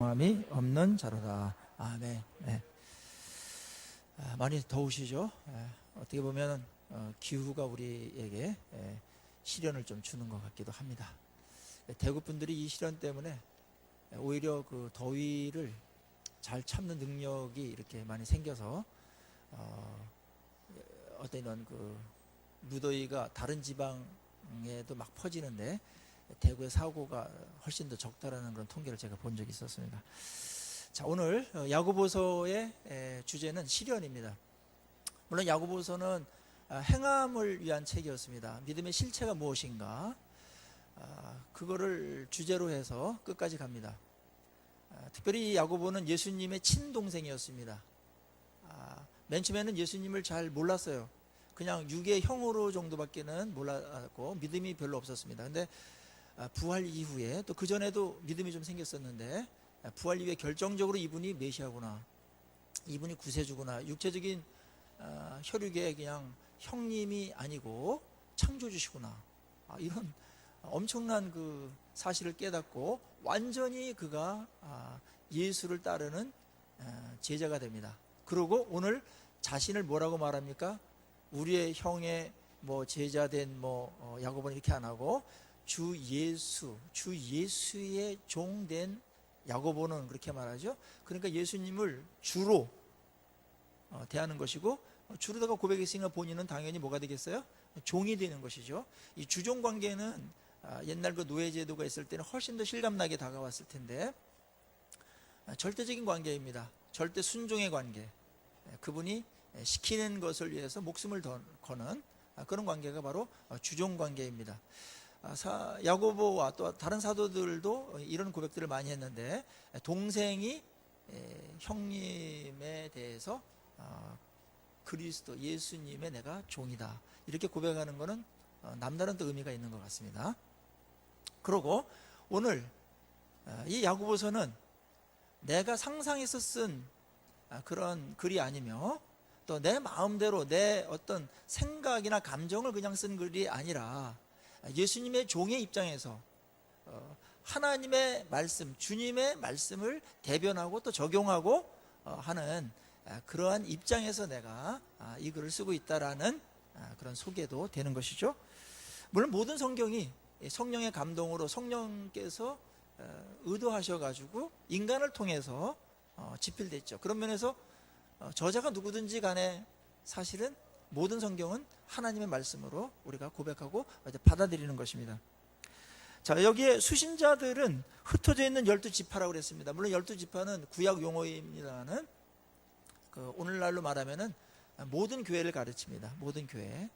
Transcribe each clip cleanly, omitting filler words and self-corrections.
정함이 없는 자로다. 아멘. 네. 많이 더우시죠? 어떻게 보면 기후가 우리에게 시련을 좀 주는 것 같기도 합니다. 대구 분들이 이 시련 때문에 오히려 그 더위를 잘 참는 능력이 이렇게 많이 생겨서 어떤 이런 그 무더위가 다른 지방에도 막 퍼지는데 대구의 사고가 훨씬 더 적다라는 그런 통계를 제가 본 적이 있었습니다. 자, 오늘 야고보서의 주제는 시련입니다. 물론 야고보서는 행함을 위한 책이었습니다. 믿음의 실체가 무엇인가, 그거를 주제로 해서 끝까지 갑니다. 특별히 야고보는 예수님의 친동생이었습니다. 맨 처음에는 예수님을 잘 몰랐어요. 그냥 육의 형으로 정도밖에는 몰랐고 믿음이 별로 없었습니다. 근데 부활 이후에, 또 그전에도 믿음이 좀 생겼었는데, 부활 이후에 결정적으로 이분이 메시아구나, 이분이 구세주구나, 육체적인 혈육의 그냥 형님이 아니고 창조주시구나, 이런 엄청난 그 사실을 깨닫고 완전히 그가 예수를 따르는 제자가 됩니다. 그리고 오늘 자신을 뭐라고 말합니까? 우리의 형의 제자된 야고보는 이렇게 안 하고 주 예수의 종된 야고보는 그렇게 말하죠. 그러니까 예수님을 주로 대하는 것이고, 주로다가 고백했으니까 본인은 당연히 뭐가 되겠어요? 종이 되는 것이죠. 이 주종 관계는 옛날 그 노예 제도가 있을 때는 훨씬 더 실감나게 다가왔을 텐데, 절대적인 관계입니다. 절대 순종의 관계. 그분이 시키는 것을 위해서 목숨을 거는 그런 관계가 바로 주종 관계입니다. 야고보와 또 다른 사도들도 이런 고백들을 많이 했는데, 동생이 형님에 대해서 그리스도 예수님의 내가 종이다, 이렇게 고백하는 것은 남다른 또 의미가 있는 것 같습니다. 그리고 오늘 이 야고보서는 내가 상상해서 쓴 그런 글이 아니며, 또 내 마음대로 내 어떤 생각이나 감정을 그냥 쓴 글이 아니라 예수님의 종의 입장에서 하나님의 말씀, 주님의 말씀을 대변하고 또 적용하고 하는 그러한 입장에서 내가 이 글을 쓰고 있다라는 그런 소개도 되는 것이죠. 물론 모든 성경이 성령의 감동으로 성령께서 의도하셔가지고 인간을 통해서 집필됐죠. 그런 면에서 저자가 누구든지 간에 사실은 모든 성경은 하나님의 말씀으로 우리가 고백하고 받아들이는 것입니다. 자, 여기에 수신자들은 흩어져 있는 12지파라고 그랬습니다. 물론 12지파는 구약 용어입니다만 오늘날로 말하면은 모든 교회를 가르칩니다. 모든 교회.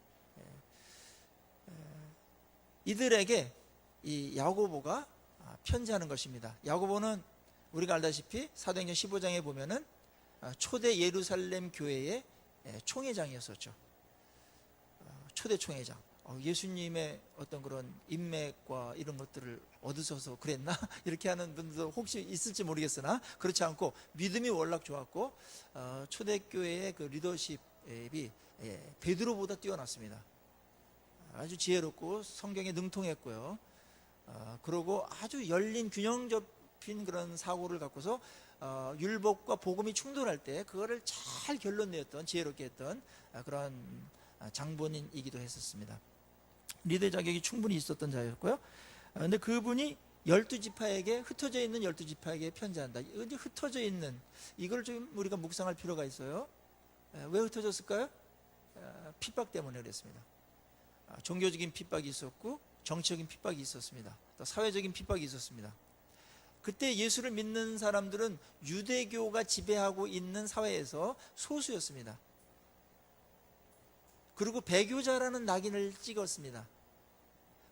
이들에게 이 야고보가 편지하는 것입니다. 야고보는 우리가 알다시피 사도행전 15장에 보면은 초대 예루살렘 교회의 총회장이었었죠. 초대 총회장. 예수님의 어떤 그런 인맥과 이런 것들을 얻으셔서 그랬나? 이렇게 하는 분도 혹시 있을지 모르겠으나, 그렇지 않고 믿음이 워낙 좋았고 초대교회의 그 리더십이 베드로보다 뛰어났습니다. 아주 지혜롭고 성경에 능통했고요. 그리고 아주 열린 균형 잡힌 그런 사고를 갖고서 율법과 복음이 충돌할 때 그거를 잘 결론 내었던, 지혜롭게 했던 그런 장본인이기도 했었습니다. 리더 자격이 충분히 있었던 자였고요. 그런데 그분이 12지파에게, 흩어져 있는 12지파에게 편지한다. 이제 흩어져 있는, 이걸 좀 우리가 묵상할 필요가 있어요. 왜 흩어졌을까요? 핍박 때문에 그랬습니다. 종교적인 핍박이 있었고 정치적인 핍박이 있었습니다. 또 사회적인 핍박이 있었습니다. 그때 예수를 믿는 사람들은 유대교가 지배하고 있는 사회에서 소수였습니다. 그리고 배교자라는 낙인을 찍었습니다.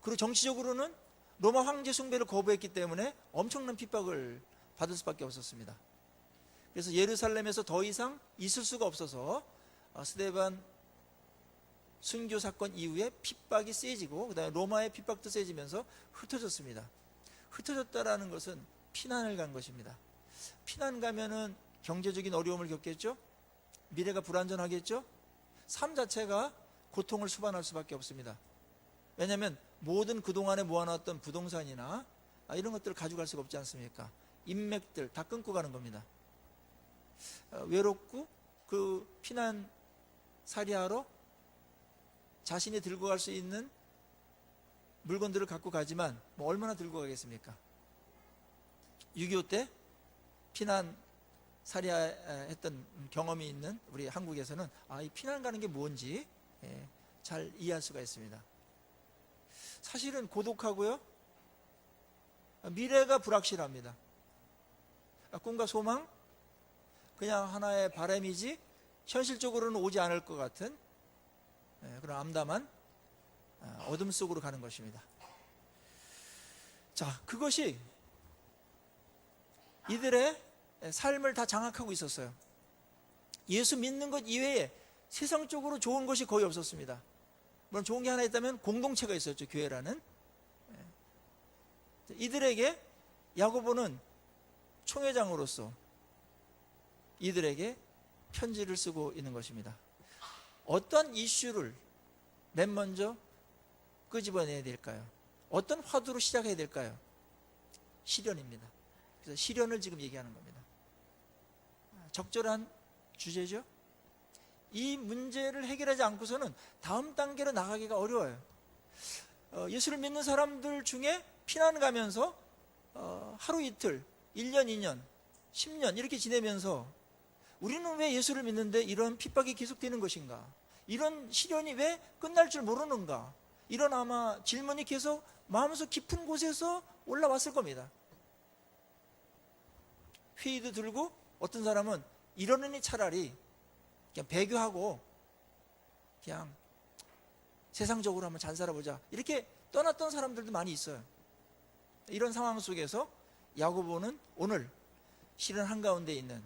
그리고 정치적으로는 로마 황제 숭배를 거부했기 때문에 엄청난 핍박을 받을 수밖에 없었습니다. 그래서 예루살렘에서 더 이상 있을 수가 없어서 스데반 순교 사건 이후에 핍박이 세지고, 그다음에 로마의 핍박도 세지면서 흩어졌습니다. 흩어졌다라는 것은 피난을 간 것입니다. 피난 가면은 경제적인 어려움을 겪겠죠. 미래가 불안전하겠죠. 삶 자체가 고통을 수반할 수밖에 없습니다. 왜냐하면 모든 그동안에 모아놨던 부동산이나 이런 것들을 가져갈 수가 없지 않습니까? 인맥들 다 끊고 가는 겁니다. 외롭고 그 피난 살이하러 자신이 들고 갈 수 있는 물건들을 갖고 가지만 뭐 얼마나 들고 가겠습니까? 6.25 때 피난 살이했던 경험이 있는 우리 한국에서는 이 피난 가는 게 뭔지 잘 이해할 수가 있습니다. 사실은 고독하고요, 미래가 불확실합니다. 꿈과 소망, 그냥 하나의 바람이지 현실적으로는 오지 않을 것 같은 그런 암담한 어둠 속으로 가는 것입니다. 자, 그것이 이들의 삶을 다 장악하고 있었어요. 예수 믿는 것 이외에 세상적으로 좋은 것이 거의 없었습니다. 물론 좋은 게 하나 있다면 공동체가 있었죠. 교회라는. 이들에게 야고보는 총회장으로서 이들에게 편지를 쓰고 있는 것입니다. 어떤 이슈를 맨 먼저 끄집어내야 될까요? 어떤 화두로 시작해야 될까요? 시련입니다. 그래서 시련을 지금 얘기하는 겁니다. 적절한 주제죠. 이 문제를 해결하지 않고서는 다음 단계로 나가기가 어려워요. 예수를 믿는 사람들 중에 피난 가면서 하루 이틀, 1년, 2년, 10년 이렇게 지내면서 우리는 왜 예수를 믿는데 이런 핍박이 계속되는 것인가? 이런 시련이 왜 끝날 줄 모르는가? 이런 아마 질문이 계속 마음속 깊은 곳에서 올라왔을 겁니다. 회의도 들고 어떤 사람은 이러느니 차라리 그냥 배교하고 그냥 세상적으로 한번 잘 살아보자 이렇게 떠났던 사람들도 많이 있어요. 이런 상황 속에서 야고보는 오늘 시련 한가운데 있는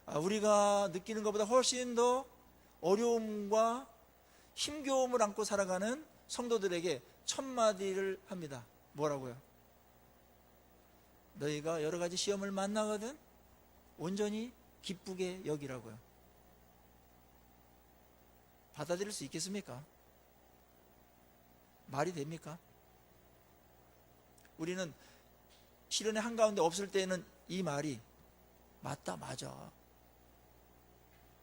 우리가 느끼는 것보다 훨씬 더 어려움과 힘겨움을 안고 살아가는 성도들에게 첫 마디를 합니다. 뭐라고요? 너희가 여러 가지 시험을 만나거든 온전히 기쁘게 여기라고요. 받아들일 수 있겠습니까? 말이 됩니까? 우리는 시련의 한가운데 없을 때는 이 말이 맞다, 맞아.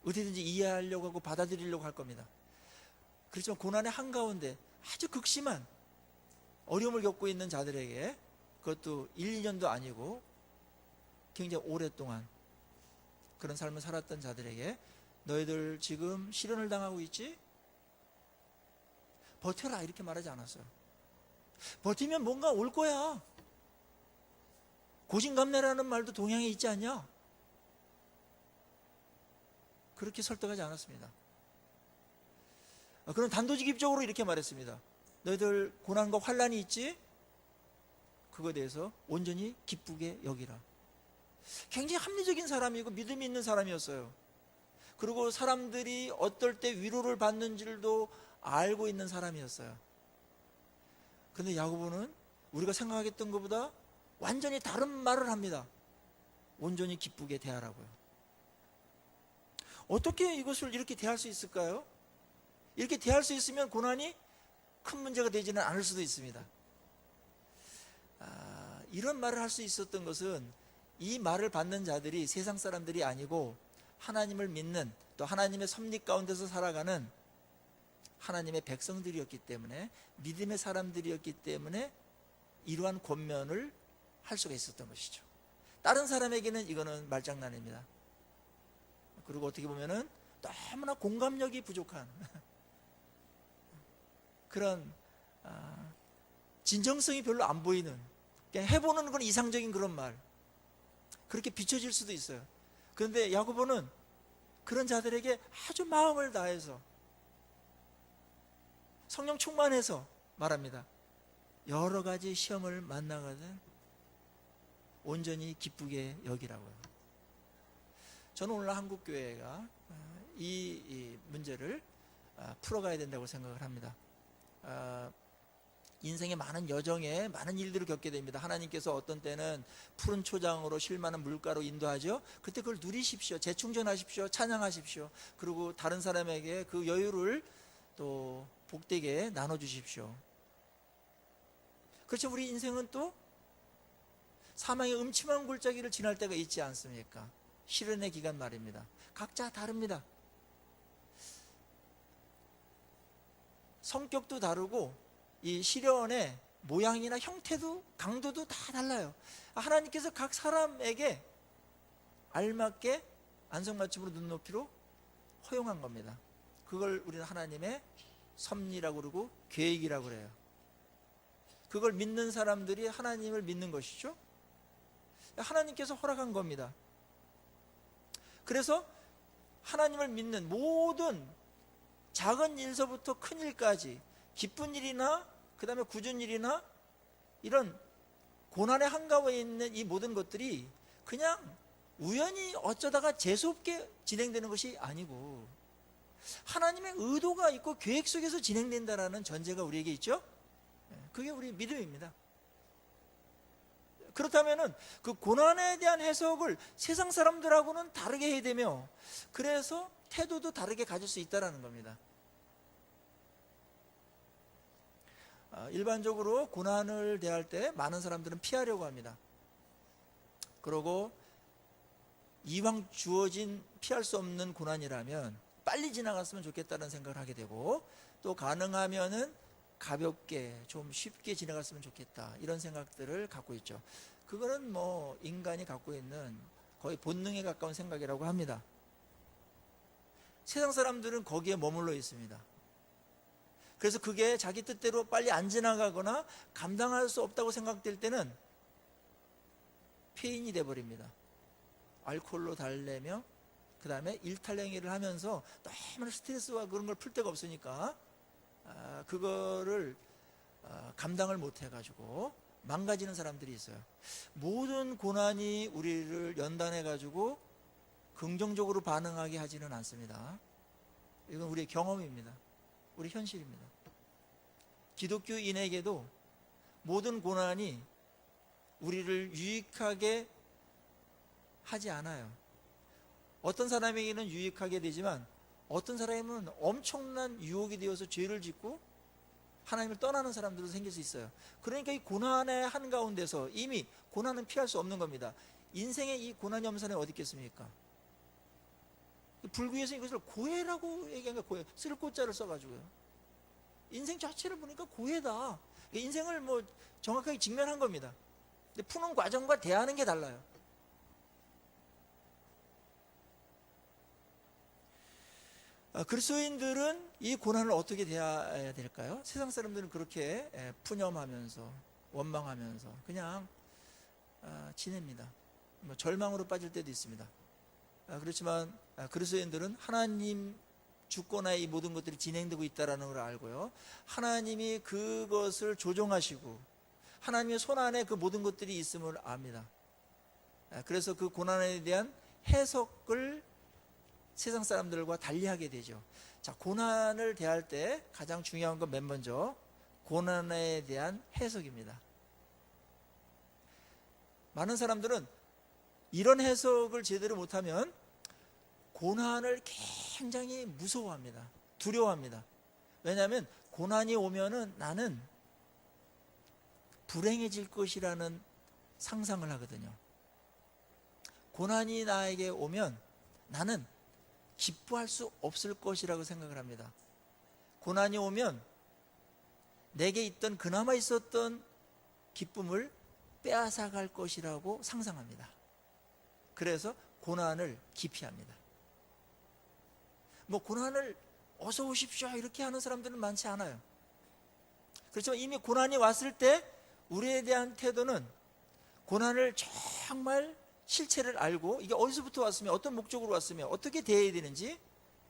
어디든지 이해하려고 하고 받아들이려고 할 겁니다. 그렇지만 고난의 한가운데 아주 극심한 어려움을 겪고 있는 자들에게 그것도 1, 2년도 아니고 굉장히 오랫동안 그런 삶을 살았던 자들에게 너희들 지금 시련을 당하고 있지? 버텨라 이렇게 말하지 않았어요. 버티면 뭔가 올 거야. 고진감래라는 말도 동양에 있지 않냐? 그렇게 설득하지 않았습니다. 그런 단도직입적으로 이렇게 말했습니다. 너희들 고난과 환난이 있지? 그거에 대해서 온전히 기쁘게 여기라. 굉장히 합리적인 사람이고 믿음이 있는 사람이었어요. 그리고 사람들이 어떨 때 위로를 받는 줄도 알고 있는 사람이었어요. 그런데 야고보는 우리가 생각했던 것보다 완전히 다른 말을 합니다. 온전히 기쁘게 대하라고요. 어떻게 이것을 이렇게 대할 수 있을까요? 이렇게 대할 수 있으면 고난이 큰 문제가 되지는 않을 수도 있습니다. 이런 말을 할 수 있었던 것은 이 말을 받는 자들이 세상 사람들이 아니고 하나님을 믿는 또 하나님의 섭리 가운데서 살아가는 하나님의 백성들이었기 때문에 믿음의 사람들이었기 때문에 이러한 권면을 할 수가 있었던 것이죠. 다른 사람에게는 이거는 말장난입니다. 그리고 어떻게 보면은 너무나 공감력이 부족한 그런 진정성이 별로 안 보이는 그냥 해보는 건 이상적인 그런 말 그렇게 비춰질 수도 있어요. 그런데 야고보는 그런 자들에게 아주 마음을 다해서 성령 충만해서 말합니다. 여러 가지 시험을 만나거든 온전히 기쁘게 여기라고요. 저는 오늘 한국교회가 이 문제를 풀어가야 된다고 생각을 합니다. 인생의 많은 여정에 많은 일들을 겪게 됩니다. 하나님께서 어떤 때는 푸른 초장으로 쉴만한 물가로 인도하죠. 그때 그걸 누리십시오. 재충전하십시오. 찬양하십시오. 그리고 다른 사람에게 그 여유를 또 복되게 나눠주십시오. 그렇죠. 우리 인생은 또 사망의 음침한 골짜기를 지날 때가 있지 않습니까? 시련의 기간 말입니다. 각자 다릅니다. 성격도 다르고 이 시련의 모양이나 형태도 강도도 다 달라요. 하나님께서 각 사람에게 알맞게 안성맞춤으로 눈높이로 허용한 겁니다. 그걸 우리는 하나님의 섭리라고 그러고 계획이라고 그래요. 그걸 믿는 사람들이 하나님을 믿는 것이죠. 하나님께서 허락한 겁니다. 그래서 하나님을 믿는 모든 작은 일서부터 큰 일까지, 기쁜 일이나 그 다음에 굳은 일이나 이런 고난의 한가운데 있는 이 모든 것들이 그냥 우연히 어쩌다가 재수없게 진행되는 것이 아니고 하나님의 의도가 있고 계획 속에서 진행된다라는 전제가 우리에게 있죠. 그게 우리 믿음입니다. 그렇다면은 그 고난에 대한 해석을 세상 사람들하고는 다르게 해야 되며, 그래서 태도도 다르게 가질 수 있다는 겁니다. 일반적으로 고난을 대할 때 많은 사람들은 피하려고 합니다. 그러고 이왕 주어진 피할 수 없는 고난이라면 빨리 지나갔으면 좋겠다는 생각을 하게 되고, 또 가능하면은 가볍게 좀 쉽게 지나갔으면 좋겠다 이런 생각들을 갖고 있죠. 그거는 뭐 인간이 갖고 있는 거의 본능에 가까운 생각이라고 합니다. 세상 사람들은 거기에 머물러 있습니다. 그래서 그게 자기 뜻대로 빨리 안 지나가거나 감당할 수 없다고 생각될 때는 폐인이 돼버립니다. 알코올로 달래며 그 다음에 일탈행위를 하면서 너무나 스트레스와 그런 걸 풀 데가 없으니까 그거를 감당을 못 해가지고 망가지는 사람들이 있어요. 모든 고난이 우리를 연단해가지고 긍정적으로 반응하게 하지는 않습니다. 이건 우리의 경험입니다. 우리 현실입니다. 기독교인에게도 모든 고난이 우리를 유익하게 하지 않아요. 어떤 사람에게는 유익하게 되지만 어떤 사람은 엄청난 유혹이 되어서 죄를 짓고 하나님을 떠나는 사람들도 생길 수 있어요. 그러니까 이 고난의 한가운데서 이미 고난은 피할 수 없는 겁니다. 인생에 이 고난이 없는 사람이 어디 있겠습니까? 불구에서 이것을 고해라고 얘기한 거예요. 고해. 쓸 고자를 써가지고요. 인생 자체를 보니까 고해다. 인생을 뭐 정확하게 직면한 겁니다. 근데 푸는 과정과 대하는 게 달라요. 그리스도인들은 이 고난을 어떻게 대해야 될까요? 세상 사람들은 그렇게 푸념하면서 원망하면서 그냥 지냅니다. 뭐 절망으로 빠질 때도 있습니다. 그렇지만 그리스도인들은 하나님 주권하에 이 모든 것들이 진행되고 있다는 걸 알고요, 하나님이 그것을 조종하시고 하나님의 손 안에 그 모든 것들이 있음을 압니다. 그래서 그 고난에 대한 해석을 세상 사람들과 달리하게 되죠. 자, 고난을 대할 때 가장 중요한 건 맨 먼저 고난에 대한 해석입니다. 많은 사람들은 이런 해석을 제대로 못하면 고난을 굉장히 무서워합니다. 두려워합니다. 왜냐하면 고난이 오면은 나는 불행해질 것이라는 상상을 하거든요. 고난이 나에게 오면 나는 기뻐할 수 없을 것이라고 생각을 합니다. 고난이 오면 내게 있던 그나마 있었던 기쁨을 빼앗아갈 것이라고 상상합니다. 그래서 고난을 기피합니다. 뭐 고난을 어서 오십시오 이렇게 하는 사람들은 많지 않아요. 그렇지만 이미 고난이 왔을 때 우리에 대한 태도는 고난을 정말 실체를 알고 이게 어디서부터 왔으며 어떤 목적으로 왔으며 어떻게 대해야 되는지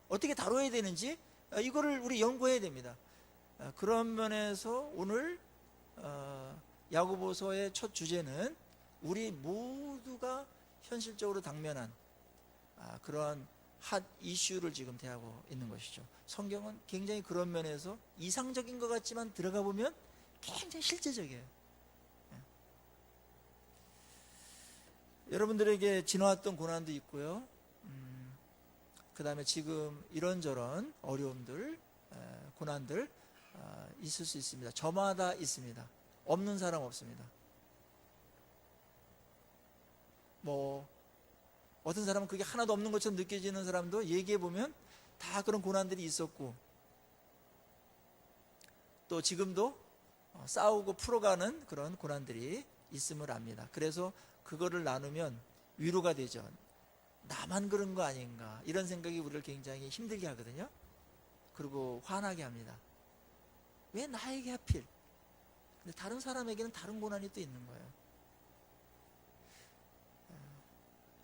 어떻게 다뤄야 되는지 이거를 우리 연구해야 됩니다. 그런 면에서 오늘 야고보서의 첫 주제는 우리 모두가 현실적으로 당면한 그러한 핫 이슈를 지금 대하고 있는 것이죠. 성경은 굉장히 그런 면에서 이상적인 것 같지만 들어가 보면 굉장히 실제적이에요. 여러분들에게 지나왔던 고난도 있고요, 그 다음에 지금 이런저런 어려움들, 고난들 있을 수 있습니다. 저마다 있습니다. 없는 사람 없습니다. 뭐 어떤 사람은 그게 하나도 없는 것처럼 느껴지는 사람도 얘기해 보면 다 그런 고난들이 있었고, 또 지금도 싸우고 풀어가는 그런 고난들이 있음을 압니다. 그래서 그거를 나누면 위로가 되죠. 나만 그런 거 아닌가, 이런 생각이 우리를 굉장히 힘들게 하거든요. 그리고 화나게 합니다. 왜 나에게 하필? 근데 다른 사람에게는 다른 고난이 또 있는 거예요.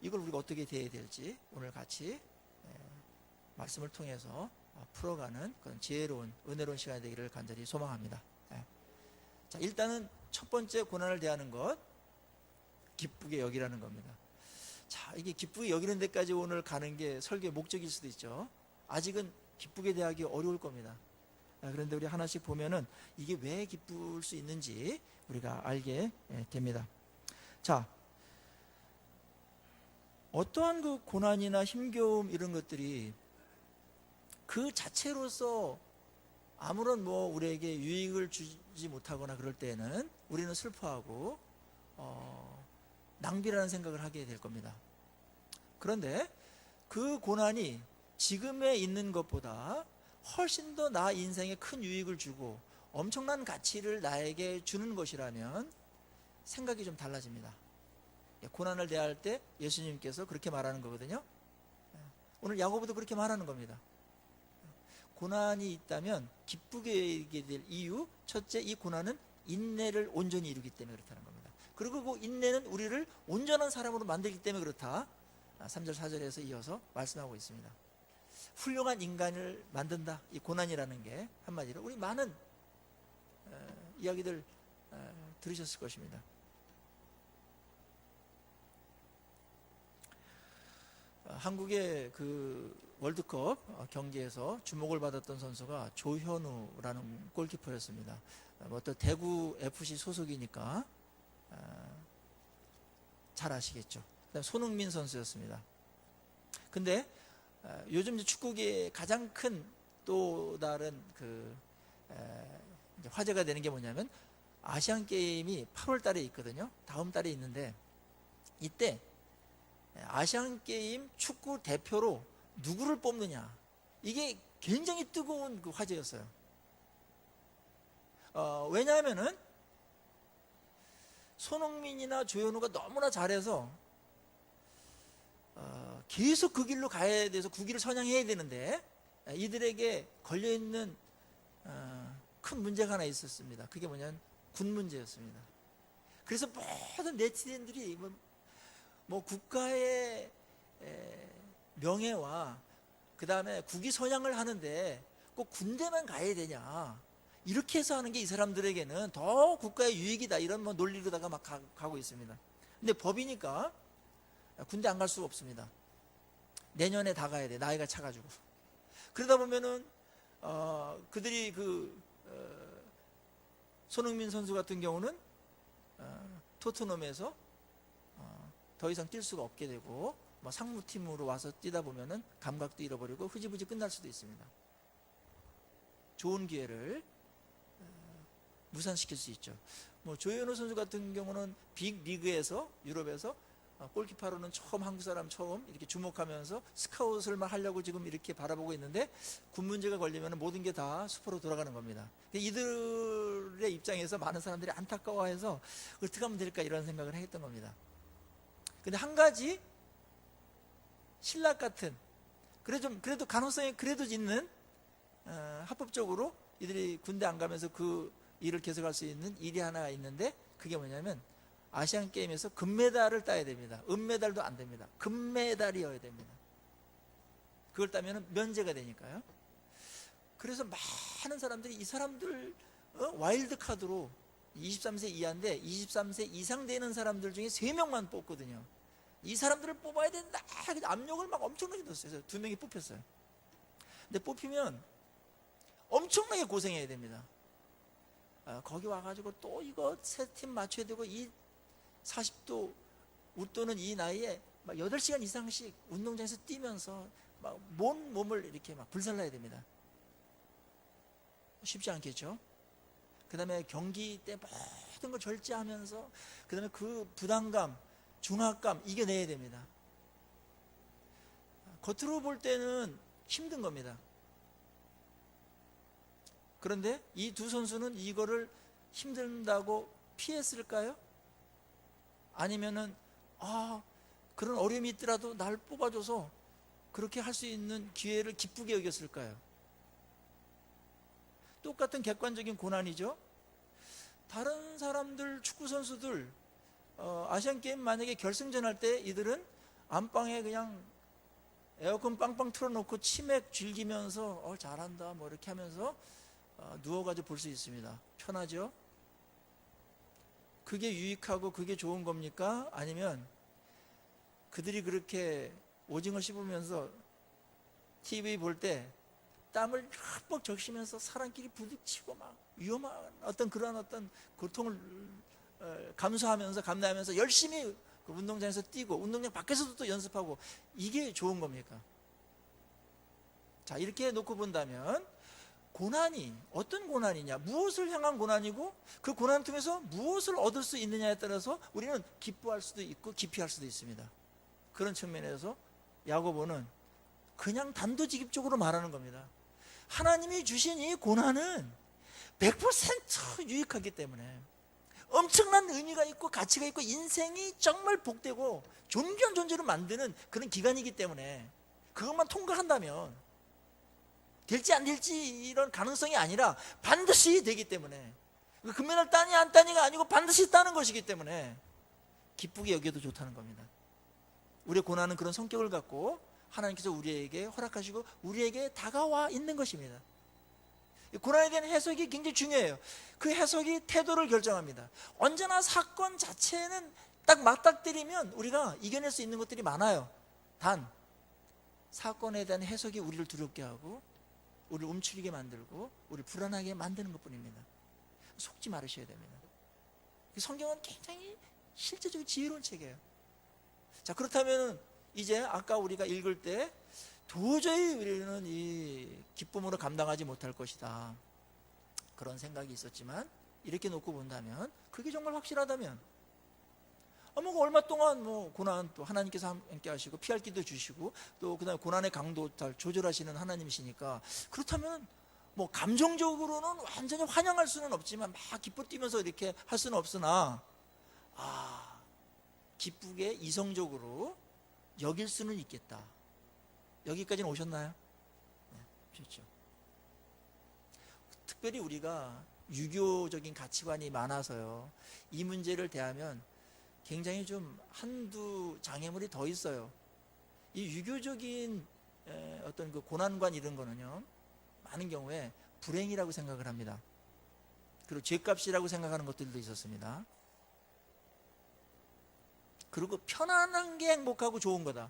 이걸 우리가 어떻게 대해야 될지 오늘 같이 말씀을 통해서 풀어가는 그런 지혜로운 은혜로운 시간이 되기를 간절히 소망합니다. 자, 일단은 첫 번째 고난을 대하는 것, 기쁘게 여기라는 겁니다. 자, 이게 기쁘게 여기는 데까지 오늘 가는 게 설교의 목적일 수도 있죠. 아직은 기쁘게 대하기 어려울 겁니다. 그런데 우리 하나씩 보면은 이게 왜 기쁠 수 있는지 우리가 알게 됩니다. 자, 어떠한 그 고난이나 힘겨움 이런 것들이 그 자체로서 아무런 뭐 우리에게 유익을 주지 못하거나 그럴 때에는 우리는 슬퍼하고 낭비라는 생각을 하게 될 겁니다. 그런데 그 고난이 지금에 있는 것보다 훨씬 더 나 인생에 큰 유익을 주고 엄청난 가치를 나에게 주는 것이라면 생각이 좀 달라집니다. 고난을 대할 때 예수님께서 그렇게 말하는 거거든요. 오늘 야고보도 그렇게 말하는 겁니다. 고난이 있다면 기쁘게 여기게 될 이유, 첫째, 이 고난은 인내를 온전히 이루기 때문에 그렇다는 겁니다. 그리고 그 인내는 우리를 온전한 사람으로 만들기 때문에 그렇다. 3절 4절에서 이어서 말씀하고 있습니다. 훌륭한 인간을 만든다. 이 고난이라는 게 한마디로 우리 많은 이야기들 들으셨을 것입니다. 한국의 그 월드컵 경기에서 주목을 받았던 선수가 조현우라는 골키퍼였습니다. 또 대구 FC 소속이니까 잘 아시겠죠. 그다음 손흥민 선수였습니다. 근데 요즘 축구계의 가장 큰 또 다른 그 화제가 되는 게 뭐냐면 아시안 게임이 8월 달에 있거든요. 다음 달에 있는데 이때 아시안 게임 축구 대표로 누구를 뽑느냐, 이게 굉장히 뜨거운 그 화제였어요. 왜냐하면은 손흥민이나 조현우가 너무나 잘해서 계속 그 길로 가야 돼서 그 길을 선양해야 되는데 이들에게 걸려있는 큰 문제가 하나 있었습니다. 그게 뭐냐면 군 문제였습니다. 그래서 모든 네티즌들이 뭐 국가의 명예와 그 다음에 국위 선양을 하는데 꼭 군대만 가야 되냐, 이렇게 해서 하는 게 이 사람들에게는 더 국가의 유익이다, 이런 뭐 논리로다가 막 가고 있습니다. 근데 법이니까 군대 안 갈 수가 없습니다. 내년에 다 가야 돼, 나이가 차가지고. 그러다 보면은 그들이 손흥민 선수 같은 경우는 토트넘에서 더 이상 뛸 수가 없게 되고 뭐 상무팀으로 와서 뛰다 보면은 감각도 잃어버리고 흐지부지 끝날 수도 있습니다. 좋은 기회를 무산시킬 수 있죠. 뭐 조현우 선수 같은 경우는 빅 리그에서, 유럽에서 골키퍼로는 한국 사람 처음 이렇게 주목하면서 스카웃을 막 하려고 지금 이렇게 바라보고 있는데 군 문제가 걸리면 모든 게 다 수포로 돌아가는 겁니다. 이들의 입장에서 많은 사람들이 안타까워해서 어떻게 하면 될까 이런 생각을 했던 겁니다. 근데 한 가지 신락 같은, 그래도 가능성이 그래도 있는 합법적으로 이들이 군대 안 가면서 그 일을 계속할 수 있는 일이 하나 있는데 그게 뭐냐면 아시안 게임에서 금메달을 따야 됩니다. 은메달도 안 됩니다. 금메달이어야 됩니다. 그걸 따면 면제가 되니까요. 그래서 많은 사람들이 이 사람들 와일드 카드로 23세 이하인데 23세 이상 되는 사람들 중에 3명만 뽑거든요. 이 사람들을 뽑아야 된다, 압력을 막 엄청나게 넣었어요. 2명이 뽑혔어요. 근데 뽑히면 엄청나게 고생해야 됩니다. 거기 와가지고 또 이거 세 팀 맞춰야 되고, 이 40도 웃도는 이 나이에 막 8시간 이상씩 운동장에서 뛰면서 막 몸을 이렇게 막 불살라야 됩니다. 쉽지 않겠죠? 그 다음에 경기 때 모든 걸 절제하면서, 그 다음에 그 부담감, 중압감 이겨내야 됩니다. 겉으로 볼 때는 힘든 겁니다. 그런데 이 두 선수는 이거를 힘든다고 피했을까요? 아니면은 그런 어려움이 있더라도 날 뽑아줘서 그렇게 할 수 있는 기회를 기쁘게 여겼을까요? 똑같은 객관적인 고난이죠. 다른 사람들, 축구 선수들 아시안게임 만약에 결승전 할 때 이들은 안방에 그냥 에어컨 빵빵 틀어놓고 치맥 즐기면서 잘한다 뭐 이렇게 하면서 누워가지고 볼 수 있습니다. 편하죠? 그게 유익하고 그게 좋은 겁니까? 아니면 그들이 그렇게 오징어 씹으면서 TV 볼 때 땀을 흠뻑 적시면서 사람끼리 부딪히고 막 위험한 그런 고통을 감수하면서 감내하면서 열심히 그 운동장에서 뛰고 운동장 밖에서도 또 연습하고, 이게 좋은 겁니까? 자, 이렇게 놓고 본다면 고난이 어떤 고난이냐, 무엇을 향한 고난이고 그 고난을 통해서 무엇을 얻을 수 있느냐에 따라서 우리는 기뻐할 수도 있고 기피할 수도 있습니다. 그런 측면에서 야고보는 그냥 단도직입적으로 말하는 겁니다. 하나님이 주신 이 고난은 100% 유익하기 때문에 엄청난 의미가 있고 가치가 있고 인생이 정말 복되고 존귀한 존재로 만드는 그런 기간이기 때문에 그것만 통과한다면 될지 안 될지 이런 가능성이 아니라 반드시 되기 때문에, 금메달 따니 안 따니가 아니고 반드시 따는 것이기 때문에 기쁘게 여겨도 좋다는 겁니다. 우리의 고난은 그런 성격을 갖고 하나님께서 우리에게 허락하시고 우리에게 다가와 있는 것입니다. 고난에 대한 해석이 굉장히 중요해요. 그 해석이 태도를 결정합니다. 언제나 사건 자체는 딱 맞닥뜨리면 우리가 이겨낼 수 있는 것들이 많아요. 단 사건에 대한 해석이 우리를 두렵게 하고 우리를 움츠리게 만들고 우리를 불안하게 만드는 것뿐입니다. 속지 말으셔야 됩니다. 성경은 굉장히 실제적인 지혜로운 책이에요. 자, 그렇다면 이제 아까 우리가 읽을 때 도저히 우리는 이 기쁨으로 감당하지 못할 것이다, 그런 생각이 있었지만 이렇게 놓고 본다면, 그게 정말 확실하다면 뭐 얼마 동안 고난 또 하나님께서 함께 하시고 피할 길도 주시고 또 그다음에 고난의 강도 잘 조절하시는 하나님이시니까, 그렇다면 감정적으로는 완전히 환영할 수는 없지만 막 기뻐 뛰면서 이렇게 할 수는 없으나 기쁘게 이성적으로 여길 수는 있겠다. 여기까지는 오셨나요? 네, 오셨죠. 특별히 우리가 유교적인 가치관이 많아서요, 이 문제를 대하면 굉장히 좀 한두 장애물이 더 있어요. 이 유교적인 어떤 그 고난관 이런 거는요, 많은 경우에 불행이라고 생각을 합니다. 그리고 죄값이라고 생각하는 것들도 있었습니다. 그리고 편안한 게 행복하고 좋은 거다.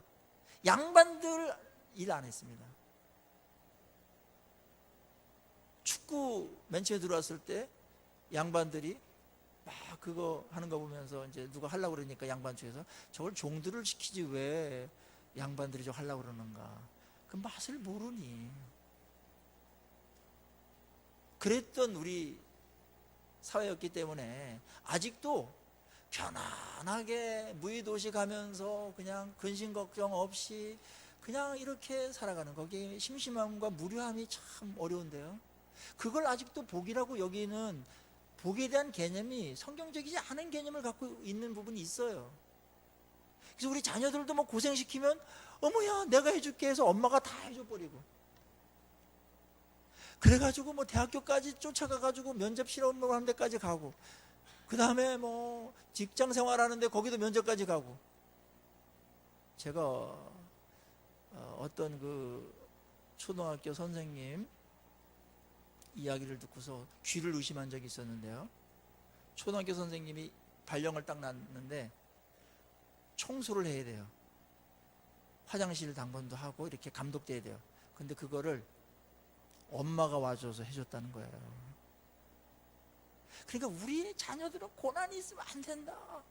양반들 일 안 했습니다. 축구 맨 처음에 들어왔을 때 양반들이 막 그거 하는 거 보면서 이제 누가 하려고 그러니까 양반 중에서 저걸 종들을 시키지 왜 양반들이 저 하려고 그러는가, 그 맛을 모르니. 그랬던 우리 사회였기 때문에 아직도 편안하게 무의도시 가면서 그냥 근심 걱정 없이 그냥 이렇게 살아가는, 거기에 심심함과 무료함이 참 어려운데요, 그걸 아직도 복이라고 여기는 복에 대한 개념이 성경적이지 않은 개념을 갖고 있는 부분이 있어요. 그래서 우리 자녀들도 고생시키면 어머야 내가 해줄게 해서 엄마가 다 해줘버리고, 그래가지고 대학교까지 쫓아가가지고 면접 실험을 하는 데까지 가고, 그 다음에 직장 생활하는데 거기도 면접까지 가고. 제가 어떤 그 초등학교 선생님 이야기를 듣고서 귀를 의심한 적이 있었는데요, 초등학교 선생님이 발령을 딱 났는데 청소를 해야 돼요. 화장실 당번도 하고 이렇게 감독돼야 돼요. 근데 그거를 엄마가 와줘서 해줬다는 거예요. 그러니까 우리 자녀들은 고난이 있으면 안 된다,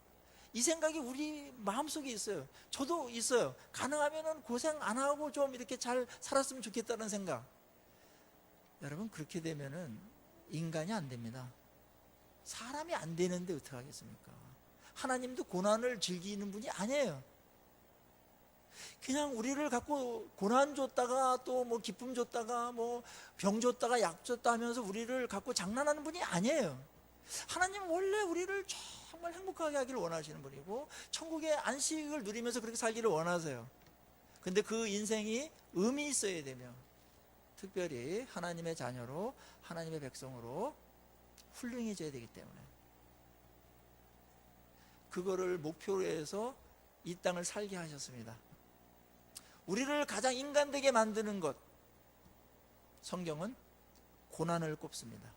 이 생각이 우리 마음속에 있어요. 저도 있어요. 가능하면 고생 안 하고 좀 이렇게 잘 살았으면 좋겠다는 생각. 여러분, 그렇게 되면은 인간이 안 됩니다. 사람이 안 되는데 어떻게 하겠습니까? 하나님도 고난을 즐기는 분이 아니에요. 그냥 우리를 갖고 고난 줬다가 또 뭐 기쁨 줬다가 뭐 병 줬다가 약 줬다 하면서 우리를 갖고 장난하는 분이 아니에요. 하나님은 원래 우리를 정말 행복하게 하기를 원하시는 분이고 천국의 안식을 누리면서 그렇게 살기를 원하세요. 근데 그 인생이 의미 있어야 되며 특별히 하나님의 자녀로 하나님의 백성으로 훌륭해져야 되기 때문에 그거를 목표로 해서 이 땅을 살게 하셨습니다. 우리를 가장 인간되게 만드는 것, 성경은 고난을 꼽습니다.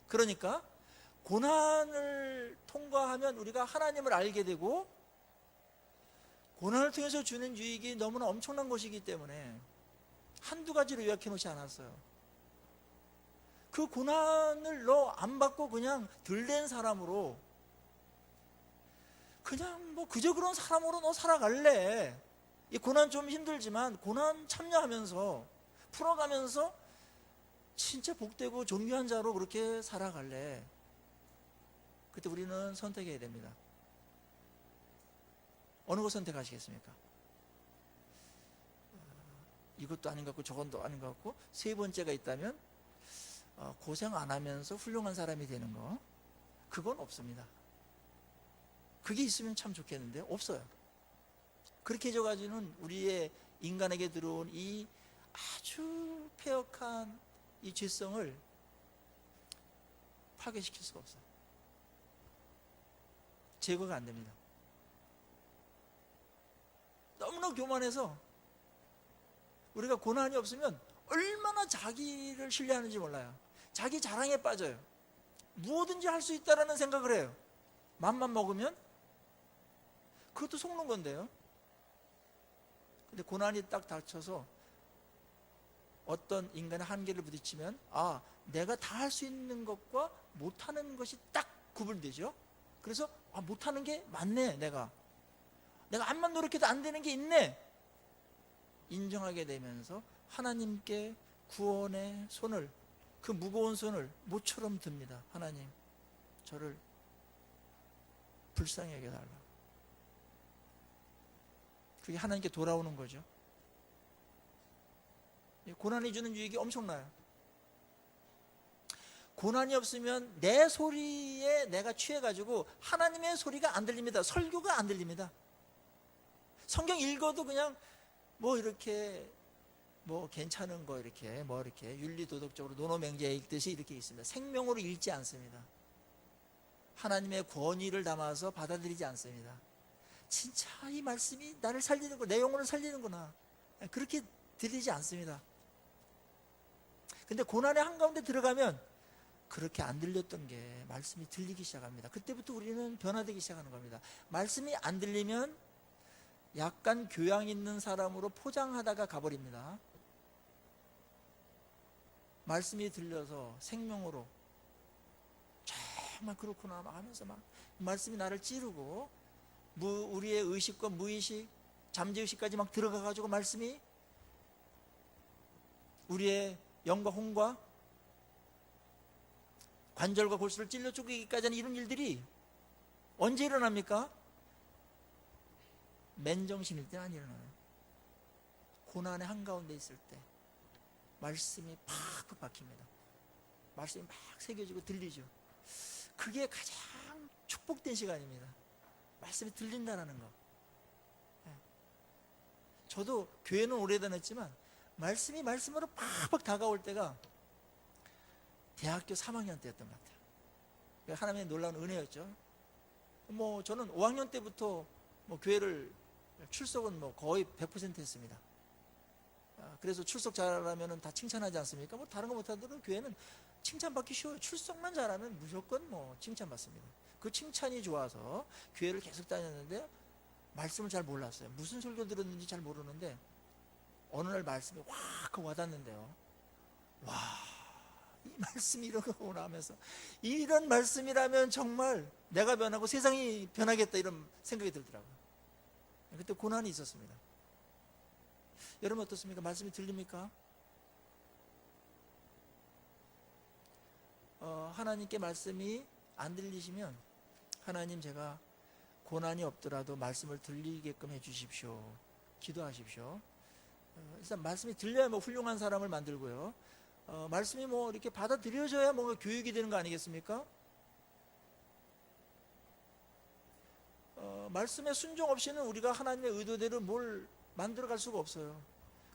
그러니까 고난을 통과하면 우리가 하나님을 알게 되고 고난을 통해서 주는 유익이 너무나 엄청난 것이기 때문에 한두 가지로 요약해 놓지 않았어요. 그 고난을 너 안 받고 그냥 들된 사람으로 그냥 뭐 그저 그런 사람으로 너 살아갈래. 이 고난 좀 힘들지만 고난 참여하면서 풀어가면서 진짜 복되고 존귀한 자로 그렇게 살아갈래. 그때 우리는 선택해야 됩니다. 어느 거 선택하시겠습니까? 이것도 아닌 것 같고 저것도 아닌 것 같고 세 번째가 있다면 고생 안 하면서 훌륭한 사람이 되는 거, 그건 없습니다. 그게 있으면 참 좋겠는데 없어요. 그렇게 해줘가지고는 우리의 인간에게 들어온 이 아주 폐역한 이 죄성을 파괴시킬 수가 없어요. 제거가 안 됩니다. 너무나 교만해서 우리가 고난이 없으면 얼마나 자기를 신뢰하는지 몰라요. 자기 자랑에 빠져요. 무엇든지 할 수 있다라는 생각을 해요. 맘만 먹으면 그것도 속는 건데요. 근데 고난이 딱 닥쳐서 어떤 인간의 한계를 부딪히면 내가 다 할 수 있는 것과 못하는 것이 딱 구분되죠. 그래서 못하는 게 맞네. 내가 암만 노력해도 안 되는 게 있네. 인정하게 되면서 하나님께 구원의 손을, 그 무거운 손을 모처럼 듭니다. 하나님, 저를 불쌍히 여겨달라. 그게 하나님께 돌아오는 거죠. 고난이 주는 유익이 엄청나요. 고난이 없으면 내 소리에 내가 취해가지고 하나님의 소리가 안 들립니다. 설교가 안 들립니다. 성경 읽어도 그냥 뭐 이렇게 뭐 괜찮은 거 이렇게 뭐 이렇게 윤리도덕적으로 노노맹제 읽듯이 이렇게 있습니다. 생명으로 읽지 않습니다. 하나님의 권위를 담아서 받아들이지 않습니다. 진짜 이 말씀이 나를 살리는 거, 내 영혼을 살리는구나, 그렇게 들리지 않습니다. 근데 고난의 한가운데 들어가면 그렇게 안 들렸던 게 말씀이 들리기 시작합니다. 그때부터 우리는 변화되기 시작하는 겁니다. 말씀이 안 들리면 약간 교양 있는 사람으로 포장하다가 가버립니다. 말씀이 들려서 생명으로 정말 그렇구나 막 하면서 막 말씀이 나를 찌르고 우리의 의식과 무의식, 잠재의식까지 막 들어가가지고 말씀이 우리의 영과 혼과 관절과 골수를 찔러 쪼개기까지 하는 이런 일들이 언제 일어납니까? 맨정신일 때 안 일어나요. 고난의 한가운데 있을 때 말씀이 팍팍 박힙니다. 말씀이 막 새겨지고 들리죠. 그게 가장 축복된 시간입니다. 말씀이 들린다는 거. 저도 교회는 오래 다녔지만 말씀이 말씀으로 팍팍 다가올 때가 대학교 3학년 때였던 것 같아요. 하나님의 놀라운 은혜였죠. 뭐 저는 5학년 때부터 뭐 교회를 출석은 뭐 거의 100% 했습니다. 그래서 출석 잘하면 다 칭찬하지 않습니까? 뭐 다른 거 못하더라도 교회는 칭찬받기 쉬워요. 출석만 잘하면 무조건 뭐 칭찬받습니다. 그 칭찬이 좋아서 교회를 계속 다녔는데 말씀을 잘 몰랐어요. 무슨 설교 들었는지 잘 모르는데 어느 날 말씀이 확 와닿는데요. 와, 이 말씀이 이런 거구나 하면서 이런 말씀이라면 정말 내가 변하고 세상이 변하겠다 이런 생각이 들더라고요. 그때 고난이 있었습니다. 여러분 어떻습니까? 말씀이 들립니까? 하나님께 말씀이 안 들리시면 하나님, 제가 고난이 없더라도 말씀을 들리게끔 해주십시오. 기도하십시오. 일단 말씀이 들려야 뭐 훌륭한 사람을 만들고요. 말씀이 뭐 이렇게 받아들여져야 뭔가 교육이 되는 거 아니겠습니까? 말씀에 순종 없이는 우리가 하나님의 의도대로 뭘 만들어갈 수가 없어요.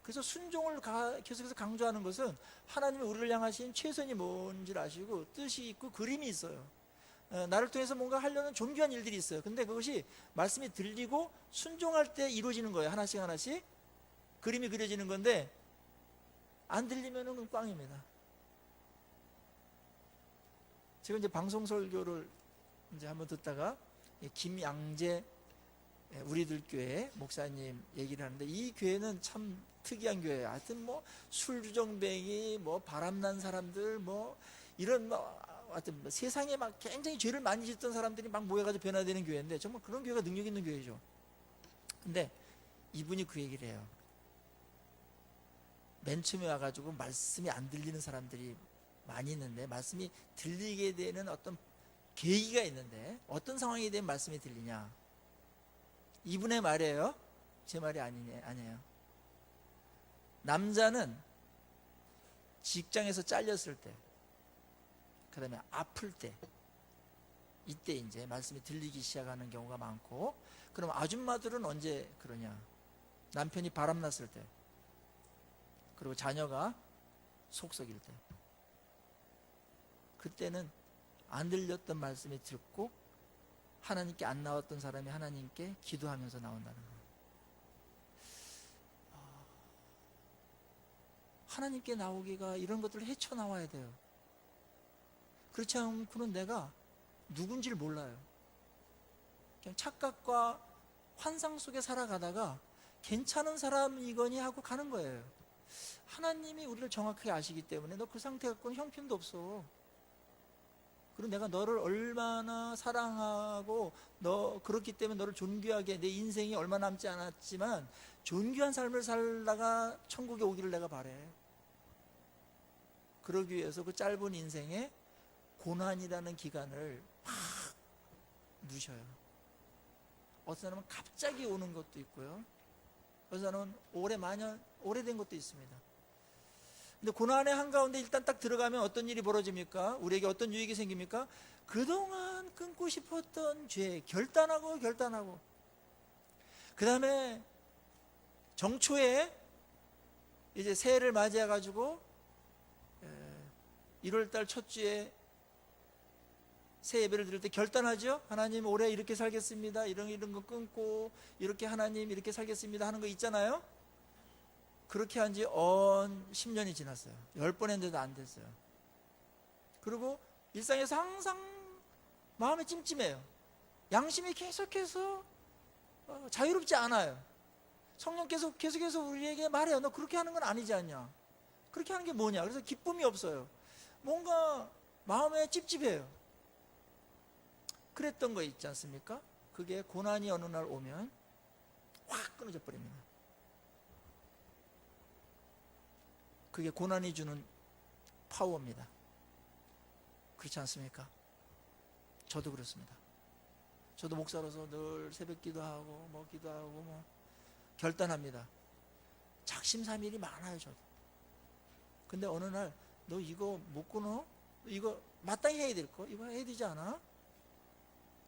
그래서 순종을 계속해서 강조하는 것은 하나님이 우리를 향하신 최선이 뭔지를 아시고 뜻이 있고 그림이 있어요. 나를 통해서 뭔가 하려는 존귀한 일들이 있어요. 근데 그것이 말씀이 들리고 순종할 때 이루어지는 거예요. 하나씩 하나씩 그림이 그려지는 건데 안 들리면은 꽝입니다. 제가 이제 방송 설교를 이제 한번 듣다가 김양재 우리들 교회 목사님 얘기를 하는데, 이 교회는 참 특이한 교회예요. 하여튼 뭐 술주정뱅이, 뭐 바람난 사람들, 뭐 이런 뭐 하여튼 뭐 세상에 막 굉장히 죄를 많이 짓던 사람들이 막 모여가지고 변화되는 교회인데, 정말 그런 교회가 능력 있는 교회죠. 근데 이분이 그 얘기를 해요. 맨 처음에 와가지고 말씀이 안 들리는 사람들이 많이 있는데, 말씀이 들리게 되는 어떤 계기가 있는데, 어떤 상황이 되면 말씀이 들리냐. 이분의 말이에요. 제 말이 아니에요. 남자는 직장에서 잘렸을 때, 그 다음에 아플 때, 이때 이제 말씀이 들리기 시작하는 경우가 많고, 그럼 아줌마들은 언제 그러냐. 남편이 바람났을 때, 그리고 자녀가 속썩일 때, 그때는 안 들렸던 말씀이 듣고 하나님께 안 나왔던 사람이 하나님께 기도하면서 나온다는 거예요. 하나님께 나오기가 이런 것들을 헤쳐나와야 돼요. 그렇지 않고는 내가 누군지를 몰라요. 그냥 착각과 환상 속에 살아가다가 괜찮은 사람이거니 하고 가는 거예요. 하나님이 우리를 정확하게 아시기 때문에 너 그 상태 갖고는 형편도 없어. 그리고 내가 너를 얼마나 사랑하고 너 그렇기 때문에 너를 존귀하게, 내 인생이 얼마 남지 않았지만 존귀한 삶을 살다가 천국에 오기를 내가 바래. 그러기 위해서 그 짧은 인생에 고난이라는 기간을 막 누셔요. 어떤 사람은 갑자기 오는 것도 있고요. 어떤 사람은 오래된 것도 있습니다. 근데 고난의 한가운데 일단 딱 들어가면 어떤 일이 벌어집니까? 우리에게 어떤 유익이 생깁니까? 그동안 끊고 싶었던 죄 결단하고 그 다음에 정초에 이제 새해를 맞이해 가지고 1월달 첫 주에 새 예배를 드릴 때 결단하죠. 하나님 올해 이렇게 살겠습니다. 이런 거 끊고 이렇게 하나님 이렇게 살겠습니다 하는 거 있잖아요. 그렇게 한 지 10년이 지났어요. 10번 했는데도 안 됐어요. 그리고 일상에서 항상 마음이 찜찜해요. 양심이 계속해서 자유롭지 않아요. 성령께서 계속해서 우리에게 말해요. 너 그렇게 하는 건 아니지 않냐. 그렇게 하는 게 뭐냐. 그래서 기쁨이 없어요. 뭔가 마음에 찝찝해요. 그랬던 거 있지 않습니까? 그게 고난이 어느 날 오면 확 끊어져 버립니다. 그게 고난이 주는 파워입니다. 그렇지 않습니까? 저도 그렇습니다. 저도 목사로서 늘 새벽 기도하고 기도하고 결단합니다. 작심삼일이 많아요. 저도. 근데 어느 날 너 이거 못 끊어? 이거 마땅히 해야 될 거? 이거 해야 되지 않아?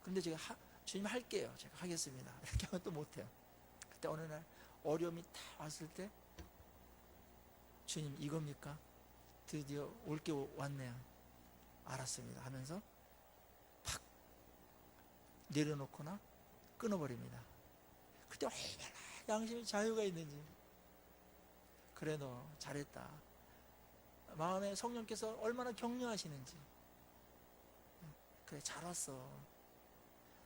근데 제가 주님 할게요. 제가 하겠습니다. 이렇게 하면 또 못해요. 그때 어느 날 어려움이 다 왔을 때 주님 이겁니까? 드디어 올 게 왔네요. 알았습니다 하면서 팍 내려놓거나 끊어버립니다. 그때 얼마나 양심이 자유가 있는지. 그래 너 잘했다. 마음에 성령께서 얼마나 격려하시는지. 그래 잘 왔어.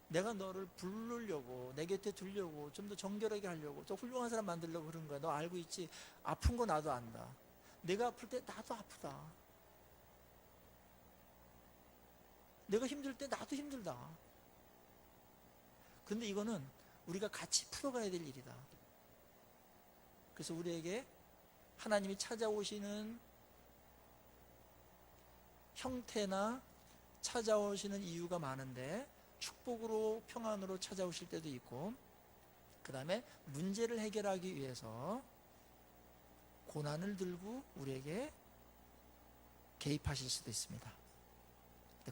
내가 너를 부르려고, 내 곁에 두려고, 좀 더 정결하게 하려고, 더 훌륭한 사람 만들려고 그런 거야. 너 알고 있지? 아픈 거 나도 안다. 내가 아플 때 나도 아프다. 내가 힘들 때 나도 힘들다. 근데 이거는 우리가 같이 풀어가야 될 일이다. 그래서 우리에게 하나님이 찾아오시는 형태나 찾아오시는 이유가 많은데, 축복으로 평안으로 찾아오실 때도 있고, 그 다음에 문제를 해결하기 위해서 고난을 들고 우리에게 개입하실 수도 있습니다.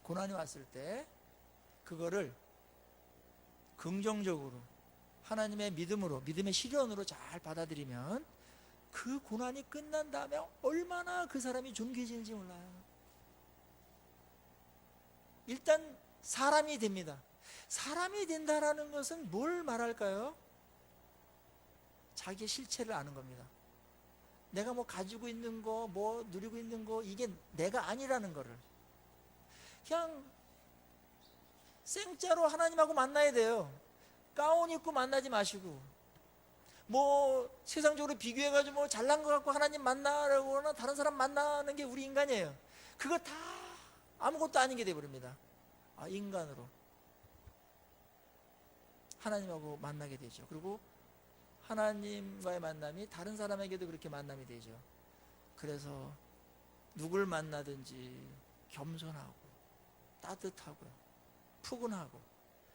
고난이 왔을 때 그거를 긍정적으로 하나님의 믿음으로, 믿음의 시련으로 잘 받아들이면 그 고난이 끝난 다음에 얼마나 그 사람이 존귀해지는지 몰라요. 일단 사람이 됩니다. 사람이 된다라는 것은 뭘 말할까요? 자기의 실체를 아는 겁니다. 내가 뭐 가지고 있는 거, 뭐 누리고 있는 거, 이게 내가 아니라는 거를 그냥 생짜로 하나님하고 만나야 돼요. 가운 입고 만나지 마시고, 뭐 세상적으로 비교해가지고 뭐 잘난 것 같고 하나님 만나라고 하나 다른 사람 만나는 게 우리 인간이에요. 그거 다 아무것도 아닌 게 돼버립니다. 인간으로 하나님하고 만나게 되죠. 그리고 하나님과의 만남이 다른 사람에게도 그렇게 만남이 되죠. 그래서 누굴 만나든지 겸손하고 따뜻하고 푸근하고,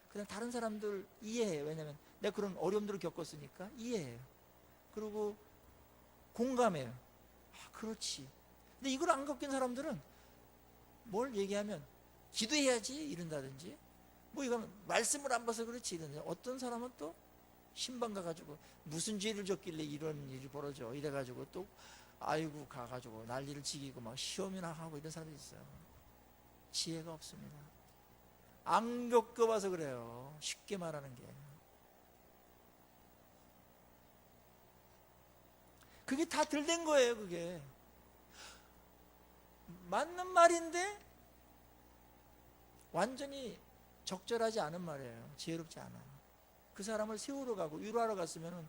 그냥 다른 사람들 이해해요. 왜냐하면 내가 그런 어려움들을 겪었으니까 이해해요. 그리고 공감해요. 그렇지. 근데 이걸 안 겪은 사람들은 뭘 얘기하면 기도해야지 이런다든지, 뭐 이건 말씀을 안 봐서 그렇지 이런다든지, 어떤 사람은 또 신방 가가지고 무슨 죄를 졌길래 이런 일이 벌어져 이래가지고 또 아이고 가가지고 난리를 지기고 막 시험이나 하고 이런 사람이 있어요. 지혜가 없습니다. 안 겪어봐서 그래요. 쉽게 말하는 게. 그게 다 들된 거예요. 그게 맞는 말인데 완전히 적절하지 않은 말이에요. 지혜롭지 않아요. 그 사람을 세우러 가고 위로하러 갔으면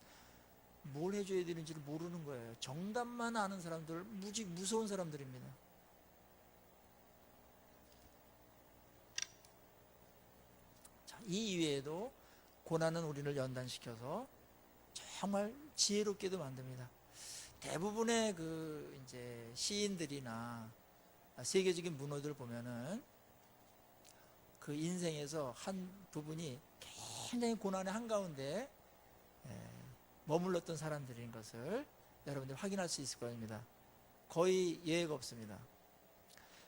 뭘 해줘야 되는지를 모르는 거예요. 정답만 아는 사람들, 무서운 사람들입니다. 자, 이 이외에도 고난은 우리를 연단시켜서 정말 지혜롭게도 만듭니다. 대부분의 그 이제 시인들이나 세계적인 문호들 보면은 그 인생에서 한 부분이 굉장히 고난의 한가운데 머물렀던 사람들인 것을 여러분들 확인할 수 있을 겁니다. 거의 예외가 없습니다.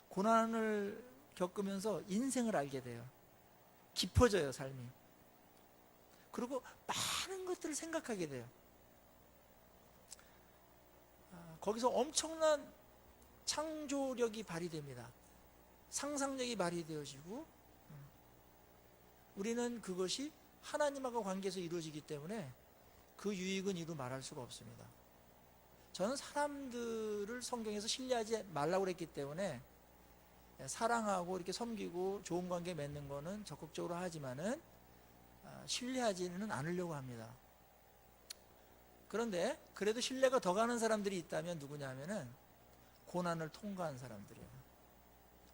고난을 겪으면서 인생을 알게 돼요. 깊어져요, 삶이. 그리고 많은 것들을 생각하게 돼요. 거기서 엄청난 창조력이 발휘됩니다. 상상력이 발휘되어지고, 우리는 그것이 하나님하고 관계에서 이루어지기 때문에 그 유익은 이루 말할 수가 없습니다. 저는 사람들을 성경에서 신뢰하지 말라고 그랬기 때문에 사랑하고 이렇게 섬기고 좋은 관계 맺는 거는 적극적으로 하지만은 신뢰하지는 않으려고 합니다. 그런데 그래도 신뢰가 더 가는 사람들이 있다면 누구냐면은 고난을 통과한 사람들이에요.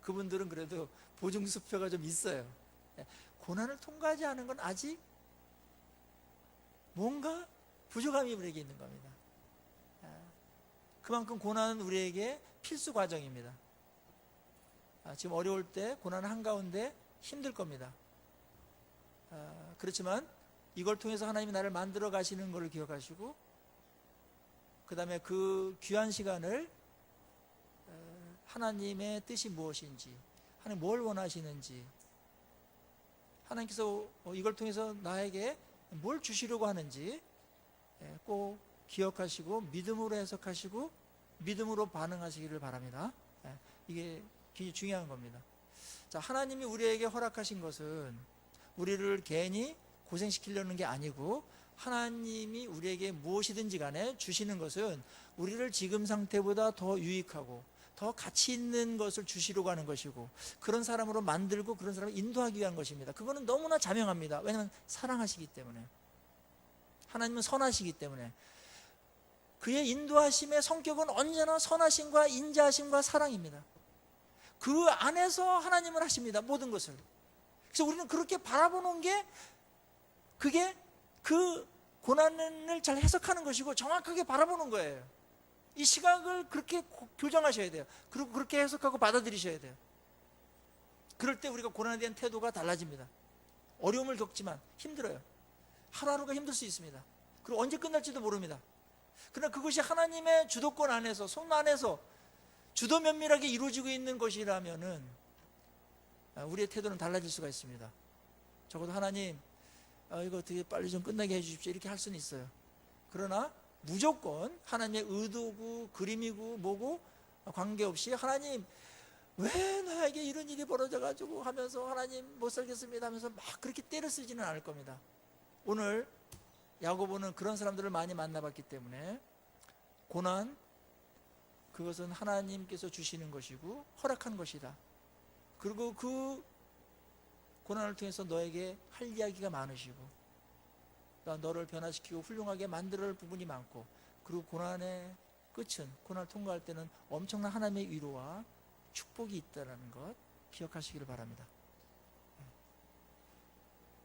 그분들은 그래도 보증수표가 좀 있어요. 고난을 통과하지 않은 건 아직 뭔가 부족함이 우리에게 있는 겁니다. 그만큼 고난은 우리에게 필수 과정입니다. 지금 어려울 때 고난 한가운데 힘들 겁니다. 그렇지만 이걸 통해서 하나님이 나를 만들어 가시는 것을 기억하시고, 그 다음에 그 귀한 시간을 하나님의 뜻이 무엇인지, 하나님 뭘 원하시는지, 하나님께서 이걸 통해서 나에게 뭘 주시려고 하는지 꼭 기억하시고 믿음으로 해석하시고 믿음으로 반응하시기를 바랍니다. 이게 굉장히 중요한 겁니다. 자, 하나님이 우리에게 허락하신 것은 우리를 괜히 고생시키려는 게 아니고, 하나님이 우리에게 무엇이든지 간에 주시는 것은 우리를 지금 상태보다 더 유익하고 더 가치 있는 것을 주시려고 하는 것이고, 그런 사람으로 만들고 그런 사람을 인도하기 위한 것입니다. 그거는 너무나 자명합니다. 왜냐하면 사랑하시기 때문에, 하나님은 선하시기 때문에. 그의 인도하심의 성격은 언제나 선하심과 인자하심과 사랑입니다. 그 안에서 하나님을 하십니다. 모든 것을. 그래서 우리는 그렇게 바라보는 게, 그게 그 고난을 잘 해석하는 것이고 정확하게 바라보는 거예요. 이 시각을 그렇게 교정하셔야 돼요. 그리고 그렇게 해석하고 받아들이셔야 돼요. 그럴 때 우리가 고난에 대한 태도가 달라집니다. 어려움을 겪지만 힘들어요. 하루하루가 힘들 수 있습니다. 그리고 언제 끝날지도 모릅니다. 그러나 그것이 하나님의 주도권 안에서, 손 안에서 주도 면밀하게 이루어지고 있는 것이라면은 우리의 태도는 달라질 수가 있습니다. 적어도 하나님, 이거 어떻게 빨리 좀 끝나게 해주십시오, 이렇게 할 수는 있어요. 그러나 무조건 하나님의 의도고 그림이고 뭐고 관계없이 하나님 왜 나에게 이런 일이 벌어져가지고 하면서 하나님 못 살겠습니다 하면서 막 그렇게 때려 쓰지는 않을 겁니다. 오늘 야고보는 그런 사람들을 많이 만나봤기 때문에 고난, 그것은 하나님께서 주시는 것이고 허락한 것이다. 그리고 그 고난을 통해서 너에게 할 이야기가 많으시고 너를 변화시키고 훌륭하게 만들 부분이 많고, 그리고 고난의 끝은, 고난을 통과할 때는 엄청난 하나님의 위로와 축복이 있다는 것 기억하시기를 바랍니다.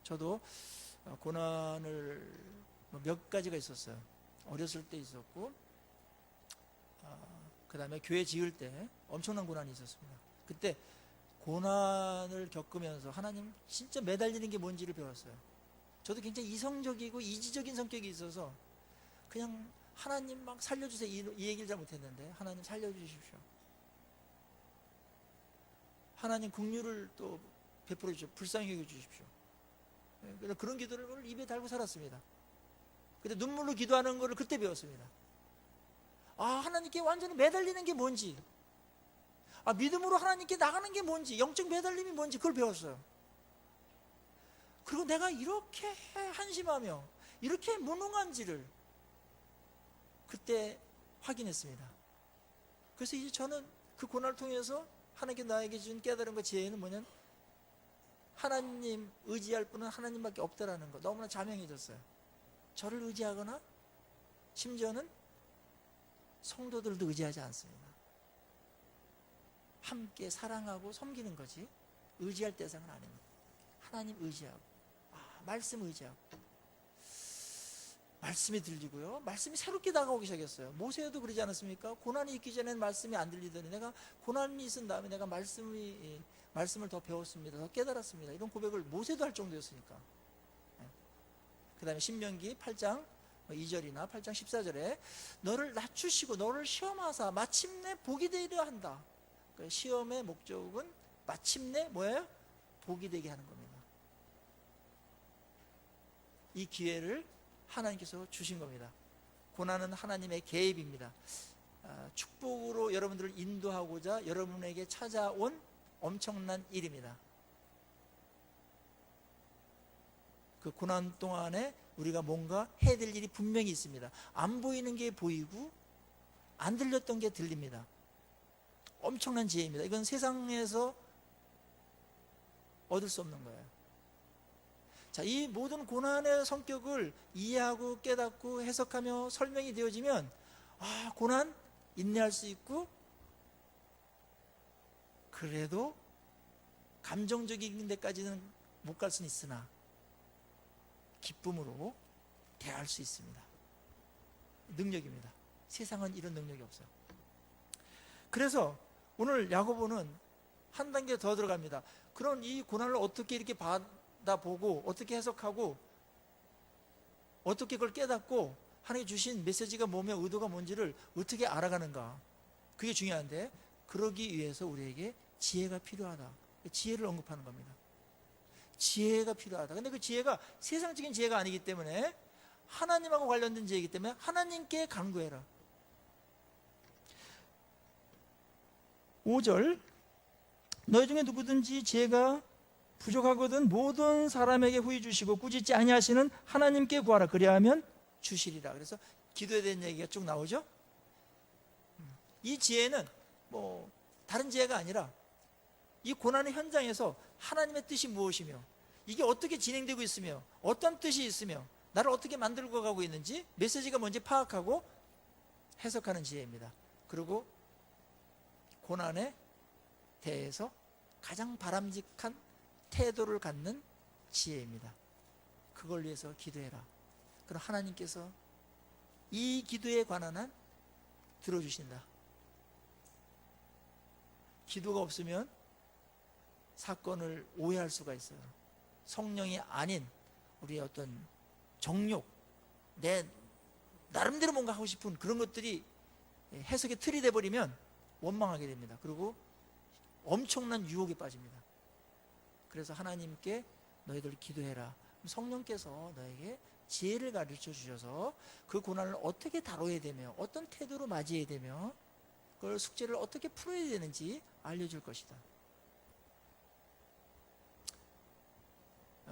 저도 고난을 몇 가지가 있었어요. 어렸을 때 있었고, 그 다음에 교회 지을 때 엄청난 고난이 있었습니다. 그때 고난을 겪으면서 하나님 진짜 매달리는 게 뭔지를 배웠어요. 저도 굉장히 이성적이고 이지적인 성격이 있어서 그냥 하나님 막 살려주세요 이 얘기를 잘 못했는데, 하나님 살려주십시오, 하나님 긍휼을 또 베풀어 주십시오, 불쌍히 여겨 주십시오. 그런 기도를 입에 달고 살았습니다. 근데 눈물로 기도하는 것을 그때 배웠습니다. 하나님께 완전히 매달리는 게 뭔지, 믿음으로 하나님께 나가는 게 뭔지, 영적 매달림이 뭔지 그걸 배웠어요. 그리고 내가 이렇게 한심하며 이렇게 무능한지를 그때 확인했습니다. 그래서 이제 저는 그 고난을 통해서 하나님께 나에게 준 깨달음과 지혜는 뭐냐면, 하나님 의지할 분은 하나님밖에 없다라는 거 너무나 자명해졌어요. 저를 의지하거나 심지어는 성도들도 의지하지 않습니다. 함께 사랑하고 섬기는 거지 의지할 대상은 아닙니다. 하나님 의지하고, 말씀 의지하고, 말씀이 들리고요, 말씀이 새롭게 다가오기 시작했어요. 모세도 그러지 않았습니까? 고난이 있기 전에는 말씀이 안 들리더니 내가 고난이 있은 다음에 내가 말씀을 더 배웠습니다, 더 깨달았습니다, 이런 고백을 모세도 할 정도였으니까. 그 다음에 신명기 8장 2절이나 8장 14절에 너를 낮추시고 너를 시험하사 마침내 복이 되려 한다. 그러니까 시험의 목적은 마침내 뭐예요? 복이 되게 하는 겁니다. 이 기회를 하나님께서 주신 겁니다. 고난은 하나님의 계획입니다. 축복으로 여러분들을 인도하고자 여러분에게 찾아온 엄청난 일입니다. 그 고난 동안에 우리가 뭔가 해야 될 일이 분명히 있습니다. 안 보이는 게 보이고 안 들렸던 게 들립니다. 엄청난 지혜입니다. 이건 세상에서 얻을 수 없는 거예요. 자, 이 모든 고난의 성격을 이해하고 깨닫고 해석하며 설명이 되어지면, 고난 인내할 수 있고, 그래도 감정적인 데까지는 못 갈 수는 있으나 기쁨으로 대할 수 있습니다. 능력입니다. 세상은 이런 능력이 없어요. 그래서 오늘 야고보는 한 단계 더 들어갑니다. 그런 이 고난을 어떻게 이렇게 받아보고, 어떻게 해석하고, 어떻게 그걸 깨닫고 하나님이 주신 메시지가 뭐며 의도가 뭔지를 어떻게 알아가는가, 그게 중요한데, 그러기 위해서 우리에게 지혜가 필요하다. 지혜를 언급하는 겁니다. 지혜가 필요하다. 근데 그 지혜가 세상적인 지혜가 아니기 때문에, 하나님하고 관련된 지혜이기 때문에 하나님께 간구해라. 5절, 너희 중에 누구든지 지혜가 부족하거든 모든 사람에게 후히 주시고 꾸짖지 아니하시는 하나님께 구하라. 그리하면 주시리라. 그래서 기도에 대한 얘기가 쭉 나오죠. 이 지혜는 뭐 다른 지혜가 아니라 이 고난의 현장에서 하나님의 뜻이 무엇이며, 이게 어떻게 진행되고 있으며, 어떤 뜻이 있으며, 나를 어떻게 만들고 가고 있는지, 메시지가 뭔지 파악하고 해석하는 지혜입니다. 그리고 고난에 대해서 가장 바람직한 태도를 갖는 지혜입니다. 그걸 위해서 기도해라. 그럼 하나님께서 이 기도에 관한 한 들어주신다. 기도가 없으면 사건을 오해할 수가 있어요. 성령이 아닌 우리의 어떤 정욕, 내 나름대로 뭔가 하고 싶은 그런 것들이 해석의 틀이 돼버리면 원망하게 됩니다. 그리고 엄청난 유혹에 빠집니다. 그래서 하나님께 너희들 기도해라. 성령께서 너에게 지혜를 가르쳐 주셔서 그 고난을 어떻게 다뤄야 되며 어떤 태도로 맞이해야 되며 그걸 숙제를 어떻게 풀어야 되는지 알려줄 것이다.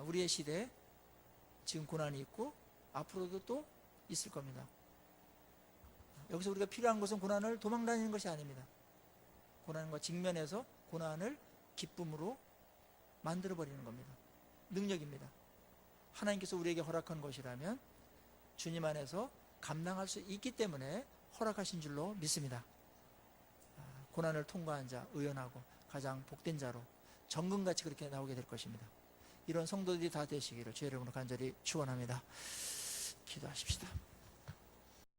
우리의 시대에 지금 고난이 있고 앞으로도 또 있을 겁니다. 여기서 우리가 필요한 것은 고난을 도망다니는 것이 아닙니다. 고난과 직면해서 고난을 기쁨으로 만들어버리는 겁니다. 능력입니다. 하나님께서 우리에게 허락한 것이라면 주님 안에서 감당할 수 있기 때문에 허락하신 줄로 믿습니다. 고난을 통과한 자, 의연하고 가장 복된 자로 정금같이 그렇게 나오게 될 것입니다. 이런 성도들이 다 되시기를 주의 이름으로 간절히 축원합니다. 기도하십시다.